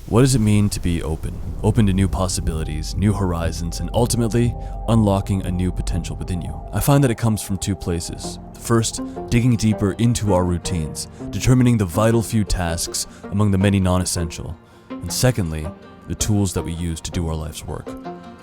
What does it mean to be open? Open to new possibilities, new horizons, and ultimately, unlocking a new potential within you. I find that it comes from two places. First, digging deeper into our routines, determining the vital few tasks among the many non-essential. And secondly, the tools that we use to do our life's work.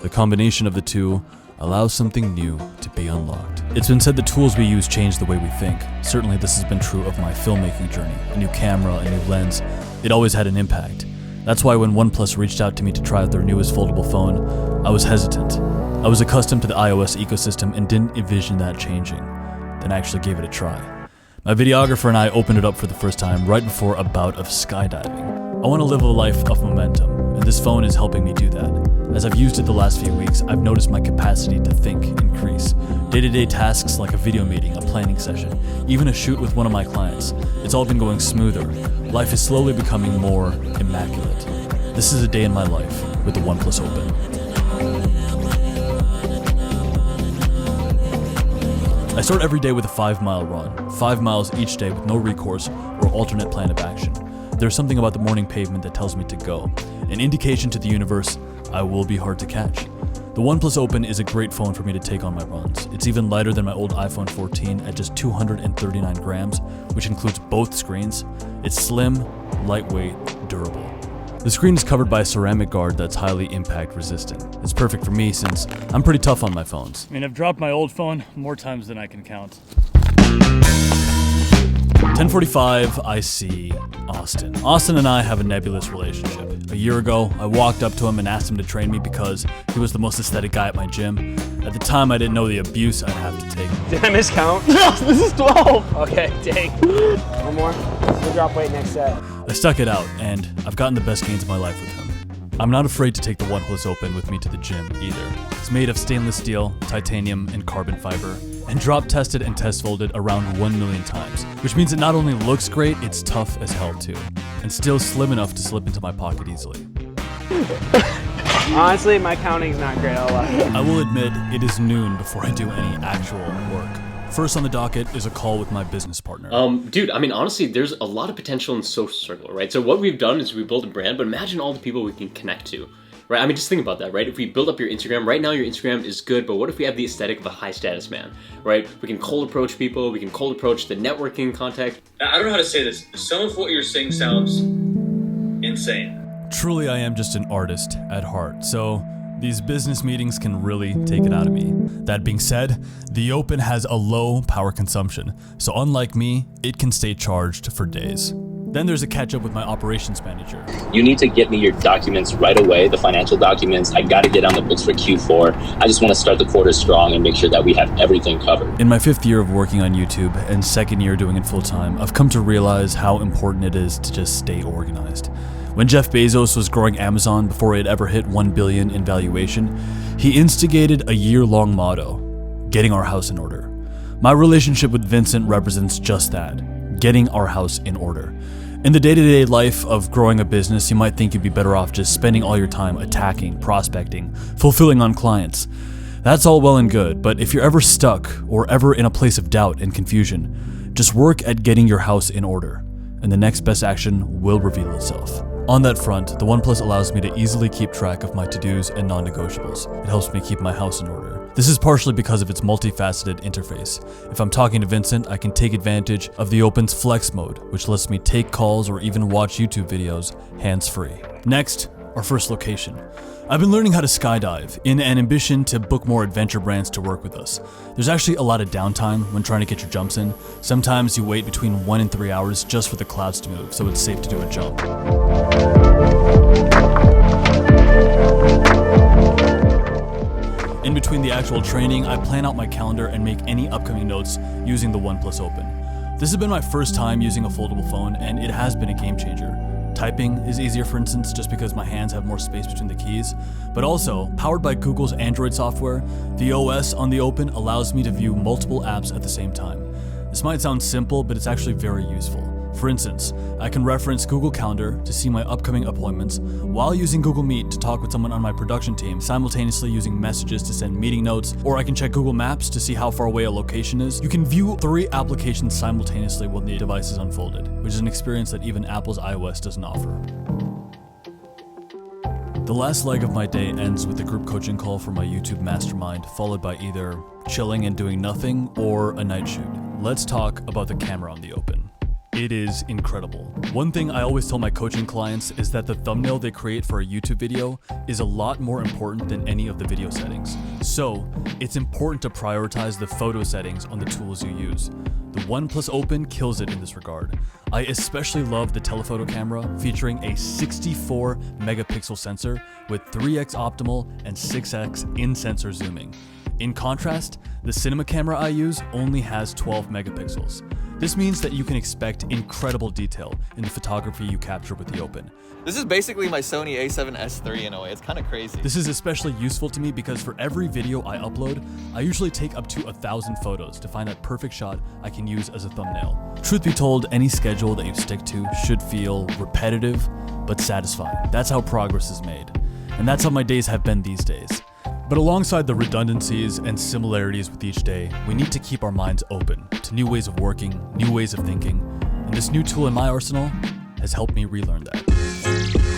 The combination of the two allows something new to be unlocked. It's been said the tools we use change the way we think. Certainly this has been true of my filmmaking journey. A new camera, a new lens, it always had an impact. That's why when OnePlus reached out to me to try out their newest foldable phone, I was hesitant. I was accustomed to the iOS ecosystem and didn't envision that changing. Then I actually gave it a try. My videographer and I opened it up for the first time right before a bout of skydiving. I want to live a life of momentum, and this phone is helping me do that. As I've used it the last few weeks, I've noticed my capacity to think increase. Day-to-day tasks like a video meeting, a planning session, even a shoot with one of my clients, it's all been going smoother. Life is slowly becoming more immaculate. This is a day in my life with the OnePlus Open. I start every day with a 5-mile run, 5 miles each day with no recourse or alternate plan of action. There's something about the morning pavement that tells me to go, an indication to the universe I will be hard to catch. The OnePlus Open is a great phone for me to take on my runs. It's even lighter than my old iPhone 14 at just 239 grams, which includes both screens. It's slim, lightweight, durable. The screen is covered by a ceramic guard that's highly impact resistant. It's perfect for me since I'm pretty tough on my phones. I mean, I've dropped my old phone more times than I can count. 10:45, I see Austin. Austin and I have a nebulous relationship. A year ago, I walked up to him and asked him to train me because he was the most aesthetic guy at my gym. At the time, I didn't know the abuse I'd have to take. Did I miscount? No, this is 12! Okay, dang. One more. We'll drop weight next set. I stuck it out, and I've gotten the best gains of my life with him. I'm not afraid to take the OnePlus Open with me to the gym either. It's made of stainless steel, titanium, and carbon fiber, and drop tested and test folded around 1 million times, which means it not only looks great, it's tough as hell too, and still slim enough to slip into my pocket easily. Honestly, my counting's not great, I'll lie. I will admit, it is noon before I do any actual work. First on the docket is a call with my business partner. Dude, I mean, honestly, there's a lot of potential in social circle, right? So what we've done is we built a brand, but imagine all the people we can connect to, right? I mean, just think about that, right? If we build up your Instagram, right now your Instagram is good, but what if we have the aesthetic of a high status man, right? We can cold approach people, we can cold approach the networking contact. I don't know how to say this. Some of what you're saying sounds insane. Truly, I am just an artist at heart, so these business meetings can really take it out of me. That being said, the Open has a low power consumption, so unlike me, it can stay charged for days. Then there's a catch up with my operations manager. You need to get me your documents right away, the financial documents. I got to get on the books for Q4. I just want to start the quarter strong and make sure that we have everything covered. In my 5th year of working on YouTube and 2nd year doing it full time, I've come to realize how important it is to just stay organized. When Jeff Bezos was growing Amazon before it ever hit $1 billion in valuation, he instigated a year-long motto, getting our house in order. My relationship with Vincent represents just that, getting our house in order. In the day-to-day life of growing a business, you might think you'd be better off just spending all your time attacking, prospecting, fulfilling on clients. That's all well and good, but if you're ever stuck or ever in a place of doubt and confusion, just work at getting your house in order, and the next best action will reveal itself. On that front, the OnePlus allows me to easily keep track of my to-dos and non-negotiables. It helps me keep my house in order. This is partially because of its multifaceted interface. If I'm talking to Vincent, I can take advantage of the Open's Flex mode, which lets me take calls or even watch YouTube videos hands-free. Next, our first location. I've been learning how to skydive in an ambition to book more adventure brands to work with us. There's actually a lot of downtime when trying to get your jumps in. Sometimes you wait between 1 and 3 hours just for the clouds to move, so it's safe to do a jump. In between the actual training, I plan out my calendar and make any upcoming notes using the OnePlus Open. This has been my first time using a foldable phone, and it has been a game changer. Typing is easier, for instance, just because my hands have more space between the keys, but also, powered by Google's Android software, the OS on the Open allows me to view multiple apps at the same time. This might sound simple, but it's actually very useful. For instance, I can reference Google Calendar to see my upcoming appointments while using Google Meet to talk with someone on my production team, simultaneously using messages to send meeting notes, or I can check Google Maps to see how far away a location is. You can view 3 applications simultaneously while the device is unfolded, which is an experience that even Apple's iOS doesn't offer. The last leg of my day ends with a group coaching call for my YouTube mastermind, followed by either chilling and doing nothing or a night shoot. Let's talk about the camera on the Open. It is incredible. One thing I always tell my coaching clients is that the thumbnail they create for a YouTube video is a lot more important than any of the video settings. So, it's important to prioritize the photo settings on the tools you use. The OnePlus Open kills it in this regard. I especially love the telephoto camera featuring a 64 megapixel sensor with 3x optimal and 6x in-sensor zooming. In contrast, the cinema camera I use only has 12 megapixels. This means that you can expect incredible detail in the photography you capture with the Open. This is basically my Sony a7S III in a way. It's kind of crazy. This is especially useful to me because for every video I upload, I usually take up to 1,000 photos to find that perfect shot I can use as a thumbnail. Truth be told, any schedule that you stick to should feel repetitive but satisfying. That's how progress is made. And that's how my days have been these days. But alongside the redundancies and similarities with each day, we need to keep our minds open to new ways of working, new ways of thinking, and this new tool in my arsenal has helped me relearn that.